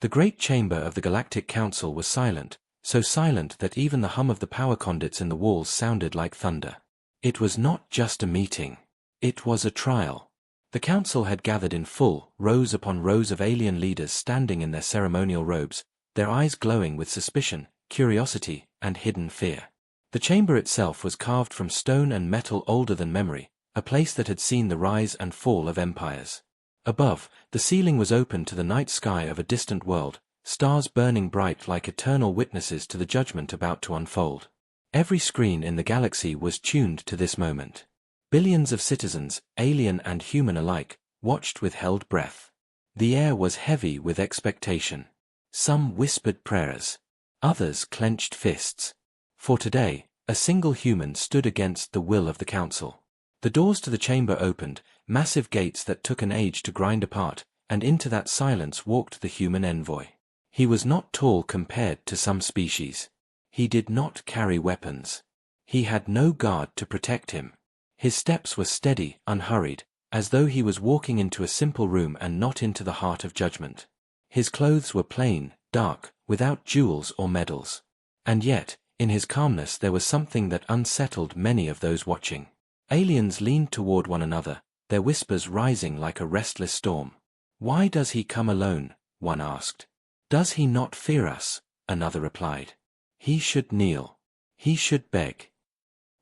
The great chamber of the Galactic Council was silent, so silent that even the hum of the power conduits in the walls sounded like thunder. It was not just a meeting. It was a trial. The council had gathered in full, rows upon rows of alien leaders standing in their ceremonial robes, their eyes glowing with suspicion, curiosity, and hidden fear. The chamber itself was carved from stone and metal older than memory, a place that had seen the rise and fall of empires. Above, the ceiling was open to the night sky of a distant world, stars burning bright like eternal witnesses to the judgment about to unfold. Every screen in the galaxy was tuned to this moment. Billions of citizens, alien and human alike, watched with held breath. The air was heavy with expectation. Some whispered prayers. Others clenched fists. For today, a single human stood against the will of the council. The doors to the chamber opened, massive gates that took an age to grind apart, and into that silence walked the human envoy. He was not tall compared to some species. He did not carry weapons. He had no guard to protect him. His steps were steady, unhurried, as though he was walking into a simple room and not into the heart of judgment. His clothes were plain, dark, without jewels or medals. And yet, in his calmness there was something that unsettled many of those watching. Aliens leaned toward one another, their whispers rising like a restless storm. "Why does he come alone?" one asked. "Does he not fear us?" another replied. "He should kneel. He should beg."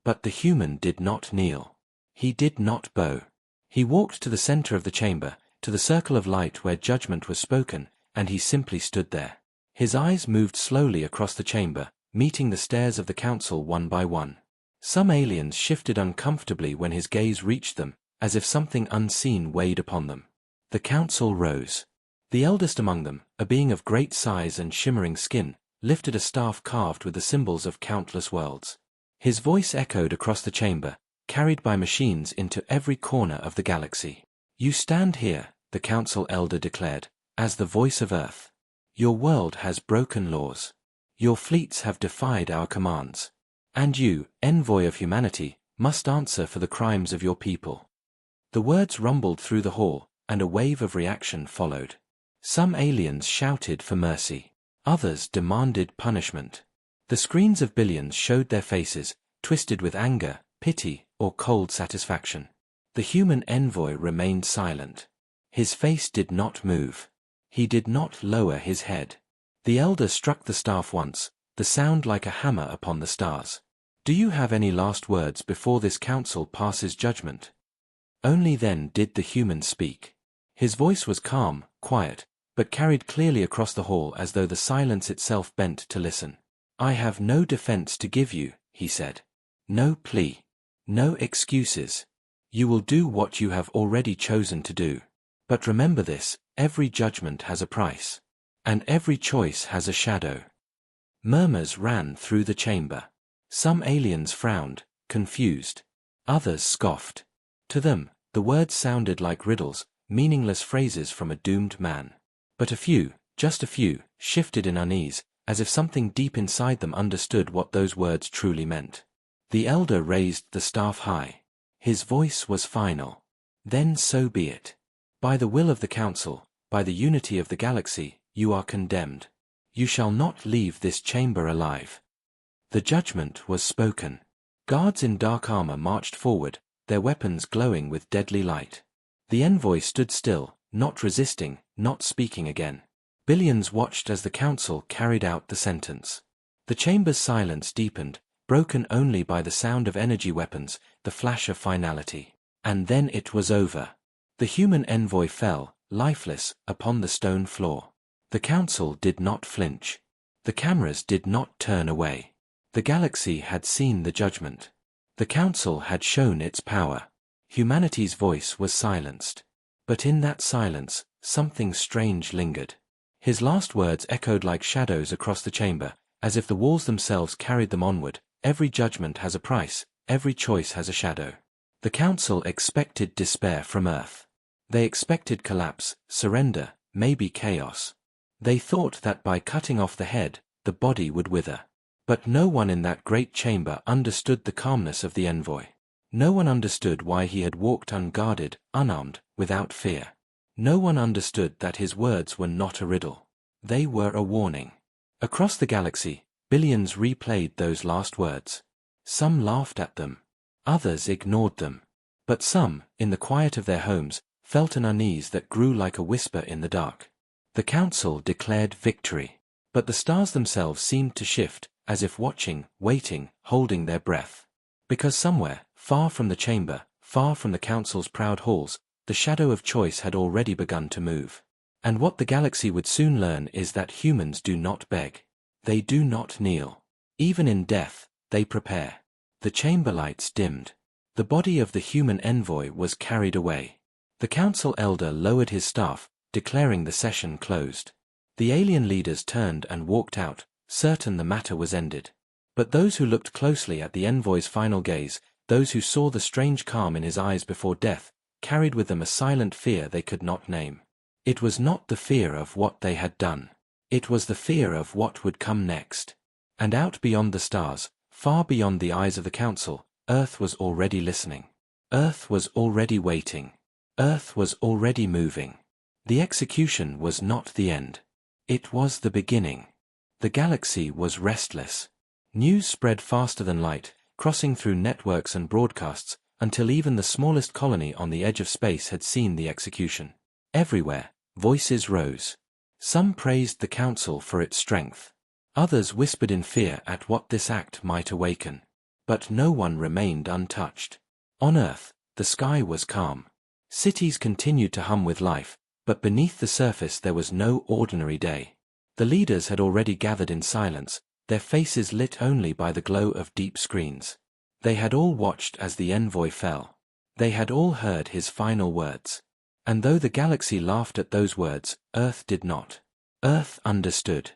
But the human did not kneel. He did not bow. He walked to the center of the chamber, to the circle of light where judgment was spoken, and he simply stood there. His eyes moved slowly across the chamber, meeting the stares of the council one by one. Some aliens shifted uncomfortably when his gaze reached them, as if something unseen weighed upon them. The council rose. The eldest among them, a being of great size and shimmering skin, lifted a staff carved with the symbols of countless worlds. His voice echoed across the chamber, carried by machines into every corner of the galaxy. "You stand here," the council elder declared, "as the voice of Earth. Your world has broken laws. Your fleets have defied our commands. And you, envoy of humanity, must answer for the crimes of your people." The words rumbled through the hall, and a wave of reaction followed. Some aliens shouted for mercy. Others demanded punishment. The screens of billions showed their faces, twisted with anger, pity, or cold satisfaction. The human envoy remained silent. His face did not move. He did not lower his head. The elder struck the staff once, the sound like a hammer upon the stars. "Do you have any last words before this council passes judgment?" Only then did the human speak. His voice was calm, quiet, but carried clearly across the hall as though the silence itself bent to listen. "I have no defense to give you," he said. "No plea. No excuses. You will do what you have already chosen to do. But remember this, every judgment has a price. And every choice has a shadow." Murmurs ran through the chamber. Some aliens frowned, confused. Others scoffed. To them, the words sounded like riddles, meaningless phrases from a doomed man. But a few, just a few, shifted in unease, as if something deep inside them understood what those words truly meant. The elder raised the staff high. His voice was final. "Then so be it. By the will of the council, by the unity of the galaxy, you are condemned. You shall not leave this chamber alive." The judgment was spoken. Guards in dark armor marched forward, their weapons glowing with deadly light. The envoy stood still, not resisting, not speaking again. Billions watched as the council carried out the sentence. The chamber's silence deepened, broken only by the sound of energy weapons, the flash of finality. And then it was over. The human envoy fell, lifeless, upon the stone floor. The council did not flinch. The cameras did not turn away. The galaxy had seen the judgment. The council had shown its power. Humanity's voice was silenced. But in that silence, something strange lingered. His last words echoed like shadows across the chamber, as if the walls themselves carried them onward. Every judgment has a price, every choice has a shadow. The council expected despair from Earth. They expected collapse, surrender, maybe chaos. They thought that by cutting off the head, the body would wither. But no one in that great chamber understood the calmness of the envoy. No one understood why he had walked unguarded, unarmed, without fear. No one understood that his words were not a riddle. They were a warning. Across the galaxy, billions replayed those last words. Some laughed at them. Others ignored them. But some, in the quiet of their homes, felt an unease that grew like a whisper in the dark. The council declared victory. But the stars themselves seemed to shift, as if watching, waiting, holding their breath. Because somewhere, far from the chamber, far from the council's proud halls, the shadow of choice had already begun to move. And what the galaxy would soon learn is that humans do not beg. They do not kneel. Even in death, they prepare. The chamber lights dimmed. The body of the human envoy was carried away. The council elder lowered his staff, declaring the session closed. The alien leaders turned and walked out, certain the matter was ended. But those who looked closely at the envoy's final gaze, those who saw the strange calm in his eyes before death, carried with them a silent fear they could not name. It was not the fear of what they had done. It was the fear of what would come next. And out beyond the stars, far beyond the eyes of the council, Earth was already listening. Earth was already waiting. Earth was already moving. The execution was not the end. It was the beginning. The galaxy was restless. News spread faster than light, crossing through networks and broadcasts, until even the smallest colony on the edge of space had seen the execution. Everywhere, voices rose. Some praised the council for its strength. Others whispered in fear at what this act might awaken. But no one remained untouched. On Earth, the sky was calm. Cities continued to hum with life, but beneath the surface there was no ordinary day. The leaders had already gathered in silence, their faces lit only by the glow of deep screens. They had all watched as the envoy fell. They had all heard his final words. And though the galaxy laughed at those words, Earth did not. Earth understood.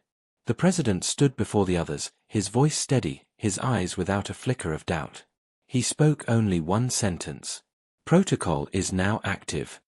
The president stood before the others, his voice steady, his eyes without a flicker of doubt. He spoke only one sentence. Protocol is now active.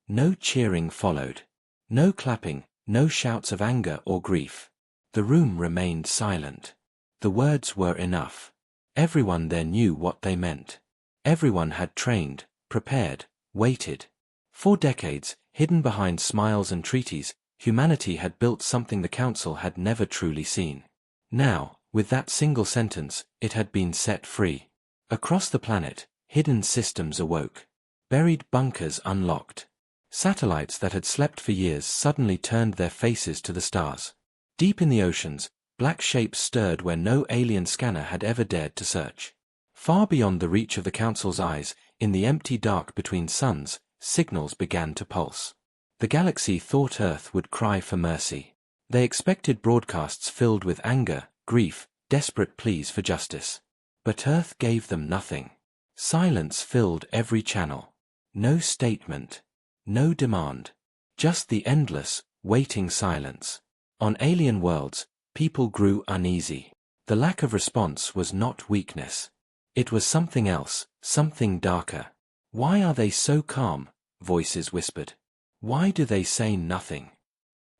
No cheering followed. No clapping, no shouts of anger or grief. The room remained silent. The words were enough. Everyone there knew what they meant. Everyone had trained, prepared, waited. For decades, hidden behind smiles and treaties, humanity had built something the council had never truly seen. Now, with that single sentence, it had been set free. Across the planet, hidden systems awoke. Buried bunkers unlocked. Satellites that had slept for years suddenly turned their faces to the stars. Deep in the oceans, black shapes stirred where no alien scanner had ever dared to search. Far beyond the reach of the council's eyes, in the empty dark between suns, signals began to pulse. The galaxy thought Earth would cry for mercy. They expected broadcasts filled with anger, grief, desperate pleas for justice. But Earth gave them nothing. Silence filled every channel. No statement. No demand. Just the endless, waiting silence. On alien worlds, people grew uneasy. The lack of response was not weakness. It was something else, something darker. Why are they so calm? Voices whispered. Why do they say nothing?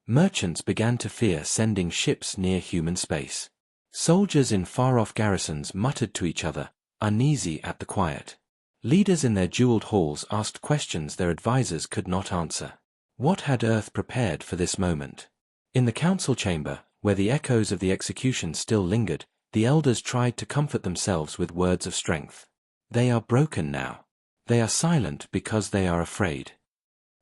Merchants began to fear sending ships near human space. Soldiers in far-off garrisons muttered to each other, uneasy at the quiet. Leaders in their jeweled halls asked questions their advisors could not answer. What had Earth prepared for this moment? In the council chamber, where the echoes of the execution still lingered, the elders tried to comfort themselves with words of strength. They are broken now. They are silent because they are afraid.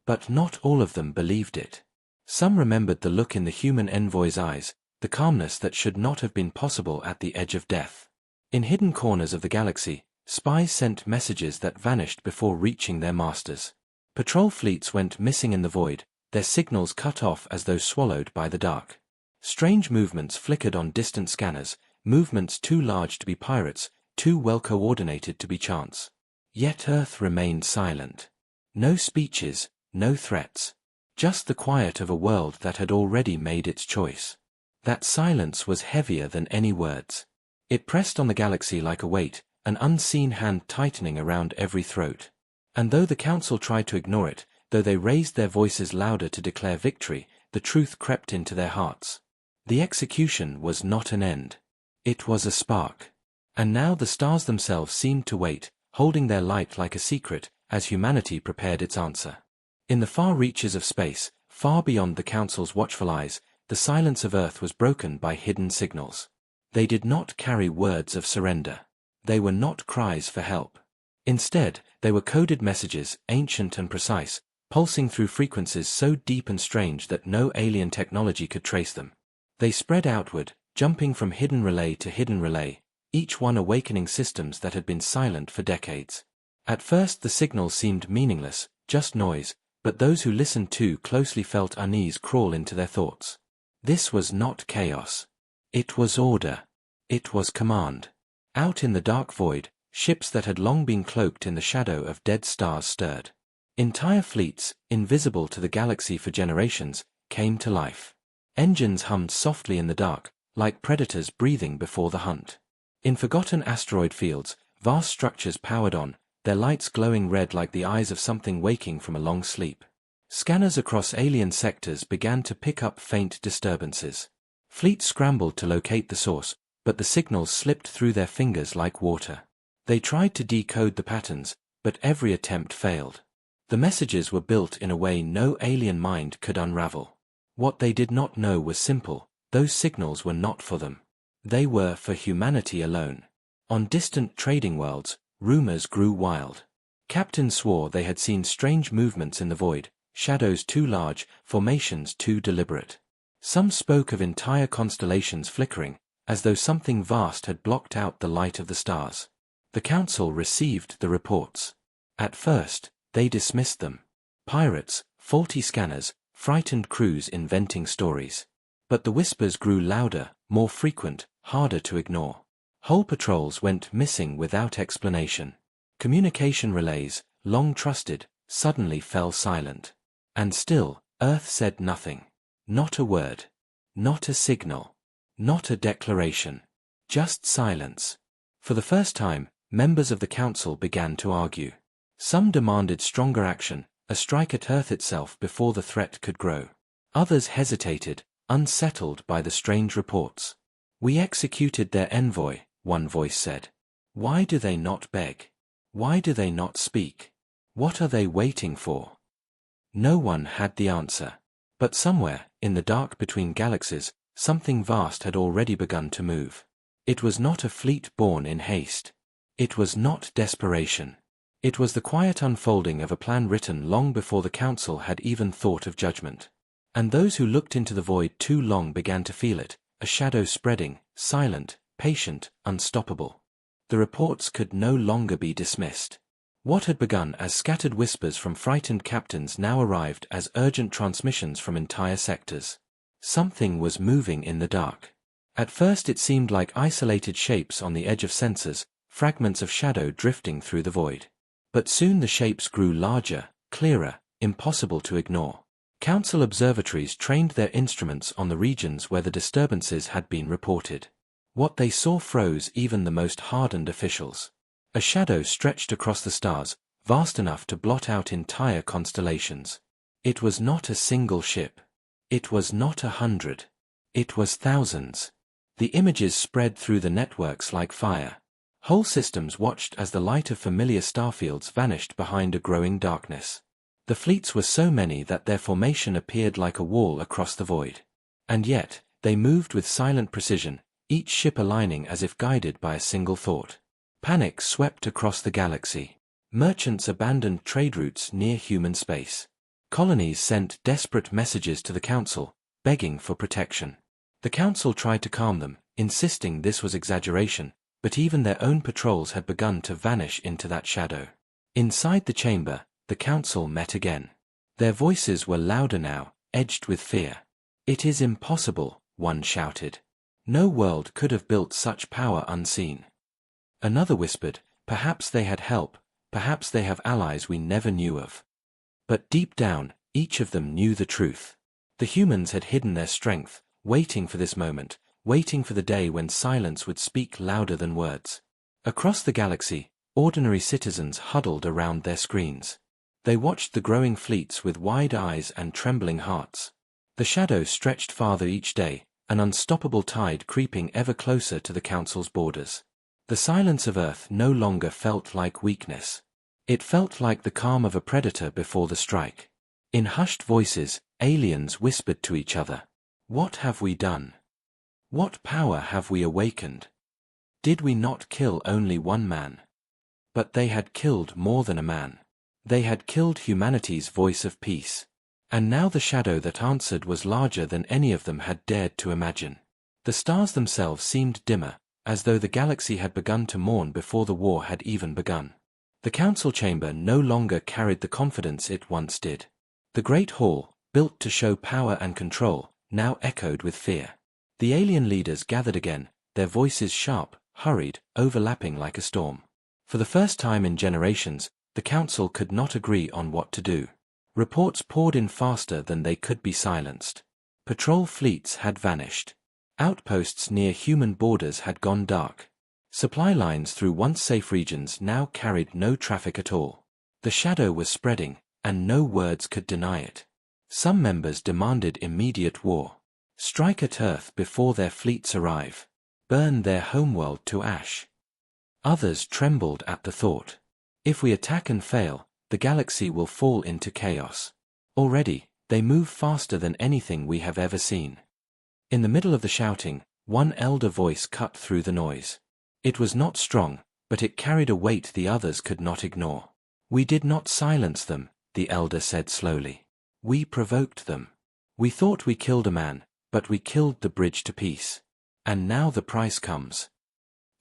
But not all of them believed it. Some remembered the look in the human envoy's eyes, the calmness that should not have been possible at the edge of death. In hidden corners of the galaxy, spies sent messages that vanished before reaching their masters. Patrol fleets went missing in the void, their signals cut off as though swallowed by the dark. Strange movements flickered on distant scanners, movements too large to be pirates, too well coordinated to be chance. Yet Earth remained silent. No speeches, no threats. Just the quiet of a world that had already made its choice. That silence was heavier than any words. It pressed on the galaxy like a weight, an unseen hand tightening around every throat. And though the council tried to ignore it, though they raised their voices louder to declare victory, the truth crept into their hearts. The execution was not an end. It was a spark. And now the stars themselves seemed to wait, holding their light like a secret, as humanity prepared its answer. In the far reaches of space, far beyond the council's watchful eyes, the silence of Earth was broken by hidden signals. They did not carry words of surrender. They were not cries for help. Instead, they were coded messages, ancient and precise, pulsing through frequencies so deep and strange that no alien technology could trace them. They spread outward, jumping from hidden relay to hidden relay, each one awakening systems that had been silent for decades. At first the signals seemed meaningless, just noise, but those who listened too closely felt unease crawl into their thoughts. This was not chaos. It was order. It was command. Out in the dark void, ships that had long been cloaked in the shadow of dead stars stirred. Entire fleets, invisible to the galaxy for generations, came to life. Engines hummed softly in the dark, like predators breathing before the hunt. In forgotten asteroid fields, vast structures powered on, their lights glowing red like the eyes of something waking from a long sleep. Scanners across alien sectors began to pick up faint disturbances. Fleets scrambled to locate the source, but the signals slipped through their fingers like water. They tried to decode the patterns, but every attempt failed. The messages were built in a way no alien mind could unravel. What they did not know was simple: those signals were not for them. They were for humanity alone. On distant trading worlds, rumors grew wild. Captains swore they had seen strange movements in the void, shadows too large, formations too deliberate. Some spoke of entire constellations flickering, as though something vast had blocked out the light of the stars. The Council received the reports. At first, they dismissed them. Pirates, faulty scanners, frightened crews inventing stories. But the whispers grew louder, more frequent, harder to ignore. Whole patrols went missing without explanation. Communication relays, long trusted, suddenly fell silent. And still, Earth said nothing. Not a word. Not a signal. Not a declaration. Just silence. For the first time, members of the Council began to argue. Some demanded stronger action, a strike at Earth itself before the threat could grow. Others hesitated, unsettled by the strange reports. "We executed their envoy," one voice said. "Why do they not beg? Why do they not speak? What are they waiting for?" No one had the answer. But somewhere, in the dark between galaxies, something vast had already begun to move. It was not a fleet born in haste. It was not desperation. It was the quiet unfolding of a plan written long before the Council had even thought of judgment. And those who looked into the void too long began to feel it, a shadow spreading, silent, patient, unstoppable. The reports could no longer be dismissed. What had begun as scattered whispers from frightened captains now arrived as urgent transmissions from entire sectors. Something was moving in the dark. At first it seemed like isolated shapes on the edge of sensors, fragments of shadow drifting through the void. But soon the shapes grew larger, clearer, impossible to ignore. Council observatories trained their instruments on the regions where the disturbances had been reported. What they saw froze even the most hardened officials. A shadow stretched across the stars, vast enough to blot out entire constellations. It was not a single ship. It was not 100. It was thousands. The images spread through the networks like fire. Whole systems watched as the light of familiar starfields vanished behind a growing darkness. The fleets were so many that their formation appeared like a wall across the void. And yet, they moved with silent precision, each ship aligning as if guided by a single thought. Panic swept across the galaxy. Merchants abandoned trade routes near human space. Colonies sent desperate messages to the Council, begging for protection. The Council tried to calm them, insisting this was exaggeration, but even their own patrols had begun to vanish into that shadow. Inside the chamber, the Council met again. Their voices were louder now, edged with fear. "It is impossible," one shouted. "No world could have built such power unseen." Another whispered, "Perhaps they had help, perhaps they have allies we never knew of." But deep down, each of them knew the truth. The humans had hidden their strength, waiting for this moment, waiting for the day when silence would speak louder than words. Across the galaxy, ordinary citizens huddled around their screens. They watched the growing fleets with wide eyes and trembling hearts. The shadow stretched farther each day, an unstoppable tide creeping ever closer to the Council's borders. The silence of Earth no longer felt like weakness. It felt like the calm of a predator before the strike. In hushed voices, aliens whispered to each other. What have we done? What power have we awakened? Did we not kill only one man? But they had killed more than a man. They had killed humanity's voice of peace. And now the shadow that answered was larger than any of them had dared to imagine. The stars themselves seemed dimmer, as though the galaxy had begun to mourn before the war had even begun. The council chamber no longer carried the confidence it once did. The great hall, built to show power and control, now echoed with fear. The alien leaders gathered again, their voices sharp, hurried, overlapping like a storm. For the first time in generations, the council could not agree on what to do. Reports poured in faster than they could be silenced. Patrol fleets had vanished. Outposts near human borders had gone dark. Supply lines through once safe regions now carried no traffic at all. The shadow was spreading, and no words could deny it. Some members demanded immediate war. Strike at Earth before their fleets arrive. Burn their homeworld to ash. Others trembled at the thought. If we attack and fail, the galaxy will fall into chaos. Already, they move faster than anything we have ever seen. In the middle of the shouting, one elder voice cut through the noise. It was not strong, but it carried a weight the others could not ignore. We did not silence them, the elder said slowly. We provoked them. We thought we killed a man, but we killed the bridge to peace. And now the price comes.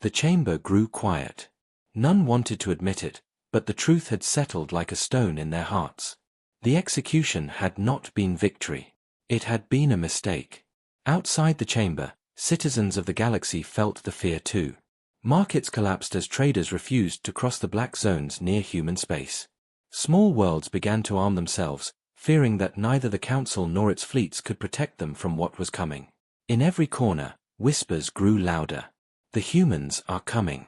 The chamber grew quiet. None wanted to admit it, but the truth had settled like a stone in their hearts. The execution had not been victory. It had been a mistake. Outside the chamber, citizens of the galaxy felt the fear too. Markets collapsed as traders refused to cross the black zones near human space. Small worlds began to arm themselves, fearing that neither the council nor its fleets could protect them from what was coming. In every corner, whispers grew louder. The humans are coming.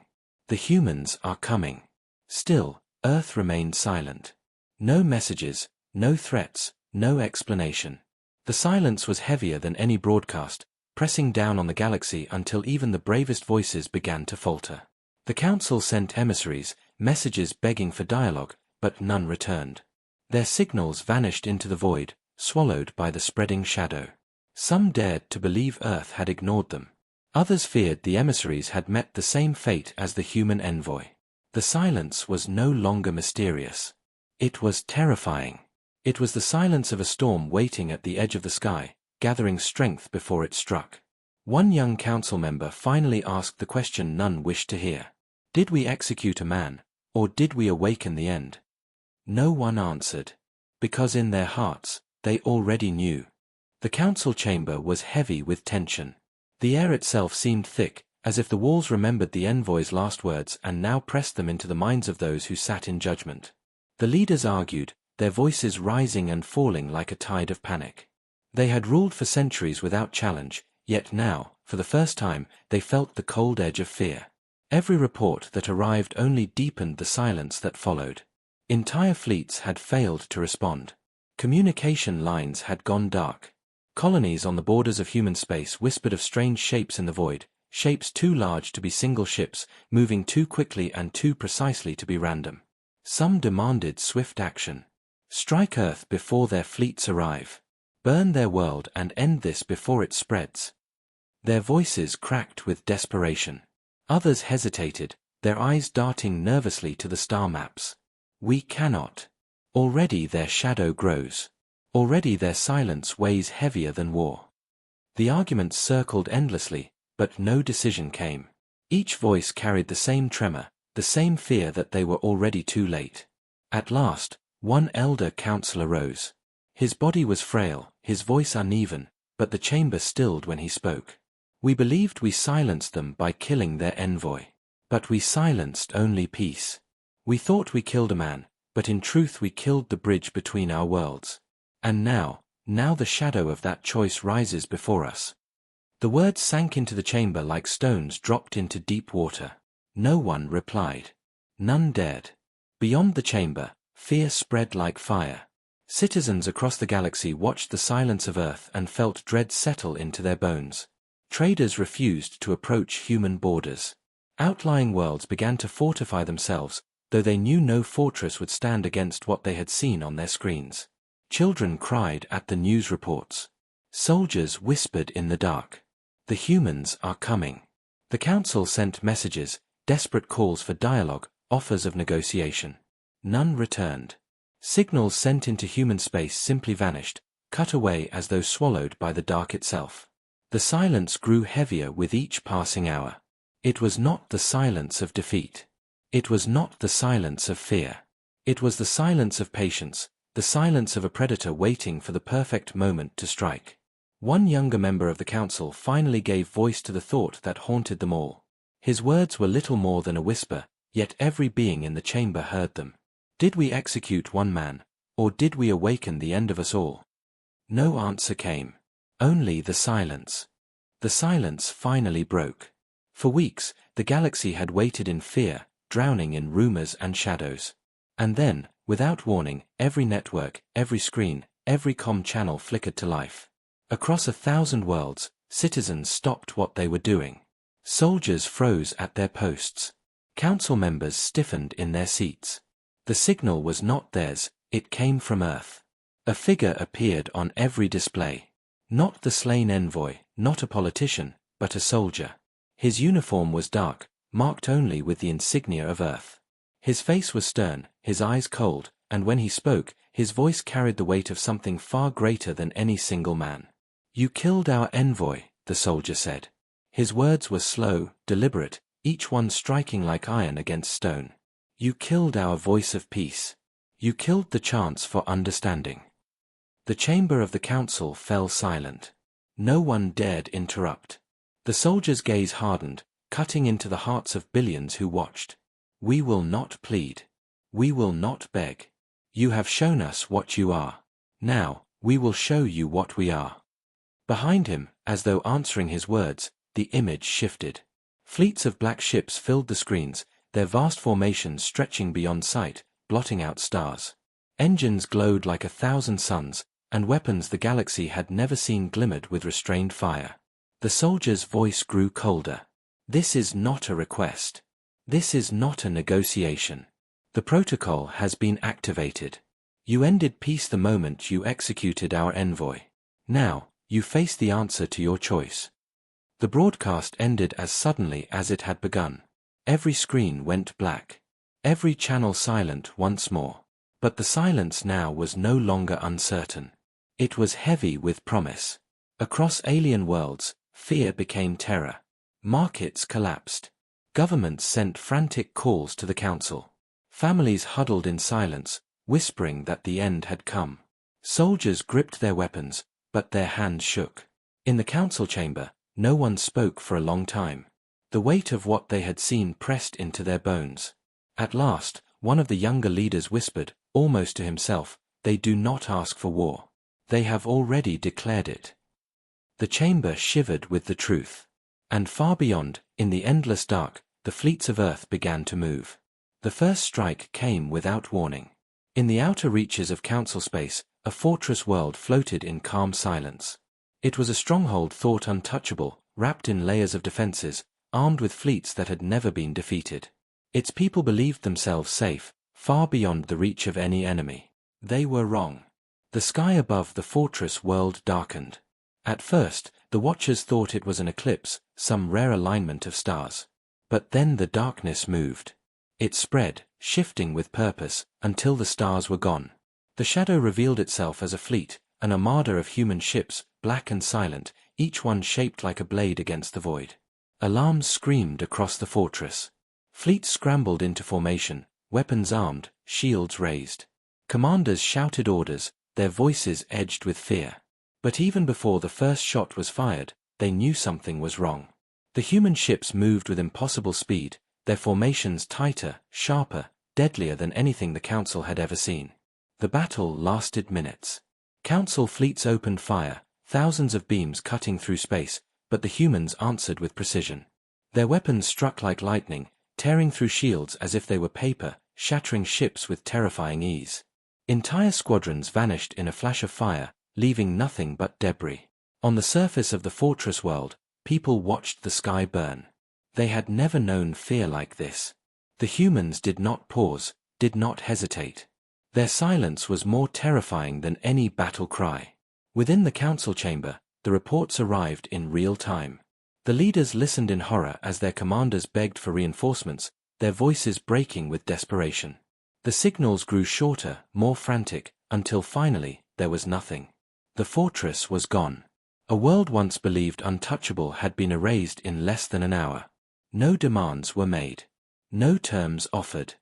The humans are coming. Still, Earth remained silent. No messages, no threats, no explanation. The silence was heavier than any broadcast, pressing down on the galaxy until even the bravest voices began to falter. The council sent emissaries, messages begging for dialogue, but none returned. Their signals vanished into the void, swallowed by the spreading shadow. Some dared to believe Earth had ignored them. Others feared the emissaries had met the same fate as the human envoy. The silence was no longer mysterious. It was terrifying. It was the silence of a storm waiting at the edge of the sky, gathering strength before it struck. One young council member finally asked the question none wished to hear. Did we execute a man, or did we awaken the end? No one answered. Because in their hearts, they already knew. The council chamber was heavy with tension. The air itself seemed thick, as if the walls remembered the envoy's last words and now pressed them into the minds of those who sat in judgment. The leaders argued, their voices rising and falling like a tide of panic. They had ruled for centuries without challenge, yet now, for the first time, they felt the cold edge of fear. Every report that arrived only deepened the silence that followed. Entire fleets had failed to respond. Communication lines had gone dark. Colonies on the borders of human space whispered of strange shapes in the void, shapes too large to be single ships, moving too quickly and too precisely to be random. Some demanded swift action. Strike Earth before their fleets arrive. Burn their world and end this before it spreads. Their voices cracked with desperation. Others hesitated, their eyes darting nervously to the star maps. We cannot. Already their shadow grows. Already their silence weighs heavier than war. The arguments circled endlessly, but no decision came. Each voice carried the same tremor, the same fear that they were already too late. At last, one elder counselor rose. His body was frail, his voice uneven, but the chamber stilled when he spoke. We believed we silenced them by killing their envoy. But we silenced only peace. We thought we killed a man, but in truth we killed the bridge between our worlds. And now the shadow of that choice rises before us. The words sank into the chamber like stones dropped into deep water. No one replied. None dared. Beyond the chamber, fear spread like fire. Citizens across the galaxy watched the silence of Earth and felt dread settle into their bones. Traders refused to approach human borders. Outlying worlds began to fortify themselves, though they knew no fortress would stand against what they had seen on their screens. Children cried at the news reports. Soldiers whispered in the dark. The humans are coming. The council sent messages, desperate calls for dialogue, offers of negotiation. None returned. Signals sent into human space simply vanished, cut away as though swallowed by the dark itself. The silence grew heavier with each passing hour. It was not the silence of defeat. It was not the silence of fear. It was the silence of patience, the silence of a predator waiting for the perfect moment to strike. One younger member of the council finally gave voice to the thought that haunted them all. His words were little more than a whisper, yet every being in the chamber heard them. Did we execute one man, or did we awaken the end of us all? No answer came. Only the silence. The silence finally broke. For weeks, the galaxy had waited in fear, drowning in rumors and shadows. And then, without warning, every network, every screen, every comm channel flickered to life. Across 1,000 worlds, citizens stopped what they were doing. Soldiers froze at their posts. Council members stiffened in their seats. The signal was not theirs, it came from Earth. A figure appeared on every display. Not the slain envoy, not a politician, but a soldier. His uniform was dark, marked only with the insignia of Earth. His face was stern, his eyes cold, and when he spoke, his voice carried the weight of something far greater than any single man. "You killed our envoy," the soldier said. His words were slow, deliberate, each one striking like iron against stone. "You killed our voice of peace. You killed the chance for understanding." The chamber of the council fell silent. No one dared interrupt. The soldier's gaze hardened, cutting into the hearts of billions who watched. "We will not plead. We will not beg. You have shown us what you are. Now, we will show you what we are." Behind him, as though answering his words, the image shifted. Fleets of black ships filled the screens, their vast formations stretching beyond sight, blotting out stars. Engines glowed like 1,000 suns, and weapons the galaxy had never seen glimmered with restrained fire. The soldier's voice grew colder. "This is not a request. This is not a negotiation. The protocol has been activated. You ended peace the moment you executed our envoy. Now, you face the answer to your choice." The broadcast ended as suddenly as it had begun. Every screen went black. Every channel silent once more. But the silence now was no longer uncertain. It was heavy with promise. Across alien worlds, fear became terror. Markets collapsed. Governments sent frantic calls to the council. Families huddled in silence, whispering that the end had come. Soldiers gripped their weapons, but their hands shook. In the council chamber, no one spoke for a long time. The weight of what they had seen pressed into their bones. At last, one of the younger leaders whispered, almost to himself, "They do not ask for war. They have already declared it." The chamber shivered with the truth. And far beyond, in the endless dark, the fleets of Earth began to move. The first strike came without warning. In the outer reaches of council space, a fortress world floated in calm silence. It was a stronghold thought untouchable, wrapped in layers of defenses, armed with fleets that had never been defeated. Its people believed themselves safe, far beyond the reach of any enemy. They were wrong. The sky above the fortress world darkened. At first, the watchers thought it was an eclipse, some rare alignment of stars. But then the darkness moved. It spread, shifting with purpose, until the stars were gone. The shadow revealed itself as a fleet, an armada of human ships, black and silent, each one shaped like a blade against the void. Alarms screamed across the fortress. Fleets scrambled into formation, weapons armed, shields raised. Commanders shouted orders, their voices edged with fear. But even before the first shot was fired, they knew something was wrong. The human ships moved with impossible speed, their formations tighter, sharper, deadlier than anything the council had ever seen. The battle lasted minutes. Council fleets opened fire, thousands of beams cutting through space, but the humans answered with precision. Their weapons struck like lightning, tearing through shields as if they were paper, shattering ships with terrifying ease. Entire squadrons vanished in a flash of fire, leaving nothing but debris. On the surface of the fortress world, people watched the sky burn. They had never known fear like this. The humans did not pause, did not hesitate. Their silence was more terrifying than any battle cry. Within the council chamber, the reports arrived in real time. The leaders listened in horror as their commanders begged for reinforcements, their voices breaking with desperation. The signals grew shorter, more frantic, until finally, there was nothing. The fortress was gone. A world once believed untouchable had been erased in less than an hour. No demands were made. No terms offered.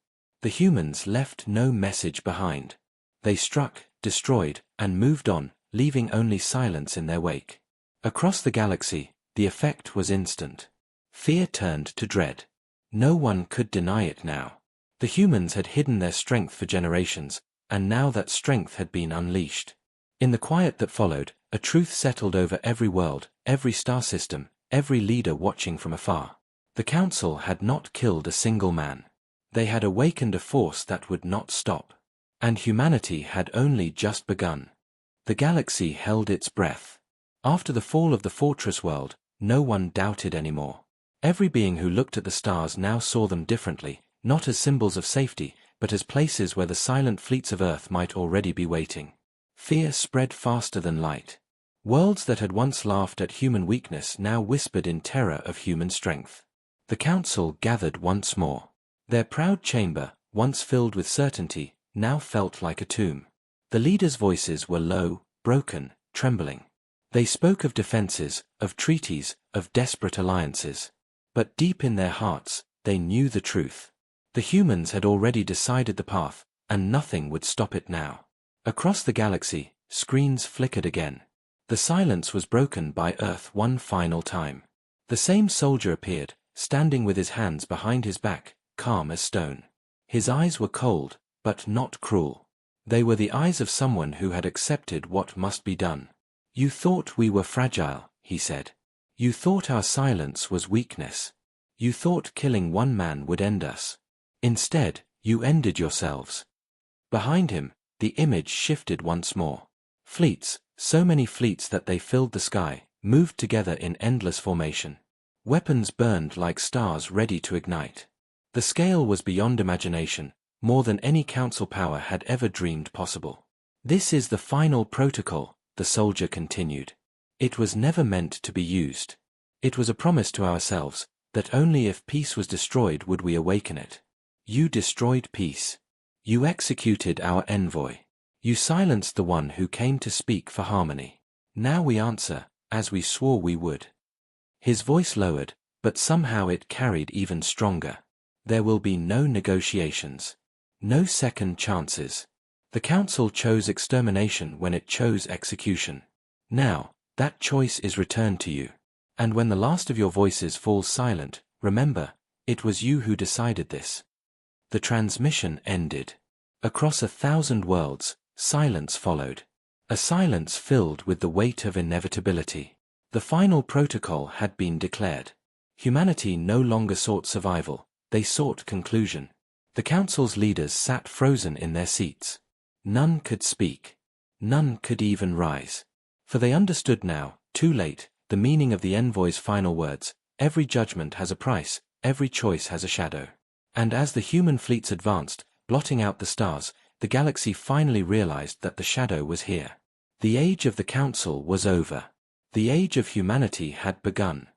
The humans left no message behind. They struck, destroyed, and moved on, leaving only silence in their wake. Across the galaxy, the effect was instant. Fear turned to dread. No one could deny it now. The humans had hidden their strength for generations, and now that strength had been unleashed. In the quiet that followed, a truth settled over every world, every star system, every leader watching from afar. The Council had not killed a single man. They had awakened a force that would not stop. And humanity had only just begun. The galaxy held its breath. After the fall of the fortress world, no one doubted anymore. Every being who looked at the stars now saw them differently, not as symbols of safety, but as places where the silent fleets of Earth might already be waiting. Fear spread faster than light. Worlds that had once laughed at human weakness now whispered in terror of human strength. The Council gathered once more. Their proud chamber, once filled with certainty, now felt like a tomb. The leaders' voices were low, broken, trembling. They spoke of defenses, of treaties, of desperate alliances. But deep in their hearts, they knew the truth. The humans had already decided the path, and nothing would stop it now. Across the galaxy, screens flickered again. The silence was broken by Earth one final time. The same soldier appeared, standing with his hands behind his back, calm as stone. His eyes were cold, but not cruel. They were the eyes of someone who had accepted what must be done. "You thought we were fragile," he said. "You thought our silence was weakness. You thought killing one man would end us. Instead, you ended yourselves." Behind him, the image shifted once more. Fleets, so many fleets that they filled the sky, moved together in endless formation. Weapons burned like stars ready to ignite. The scale was beyond imagination, more than any council power had ever dreamed possible. "This is the final protocol," the soldier continued. "It was never meant to be used. It was a promise to ourselves, that only if peace was destroyed would we awaken it. You destroyed peace. You executed our envoy. You silenced the one who came to speak for harmony. Now we answer, as we swore we would." His voice lowered, but somehow it carried even stronger. There will be no negotiations. No second chances. The Council chose extermination when it chose execution. Now, that choice is returned to you. And when the last of your voices falls silent, remember, it was you who decided this. The transmission ended. Across 1,000 worlds, silence followed. A silence filled with the weight of inevitability. The final protocol had been declared. Humanity no longer sought survival, they sought conclusion. The Council's leaders sat frozen in their seats. None could speak. None could even rise. For they understood now, too late, the meaning of the envoy's final words: every judgment has a price, every choice has a shadow. And as the human fleets advanced, blotting out the stars, the galaxy finally realized that the shadow was here. The age of the Council was over. The age of humanity had begun.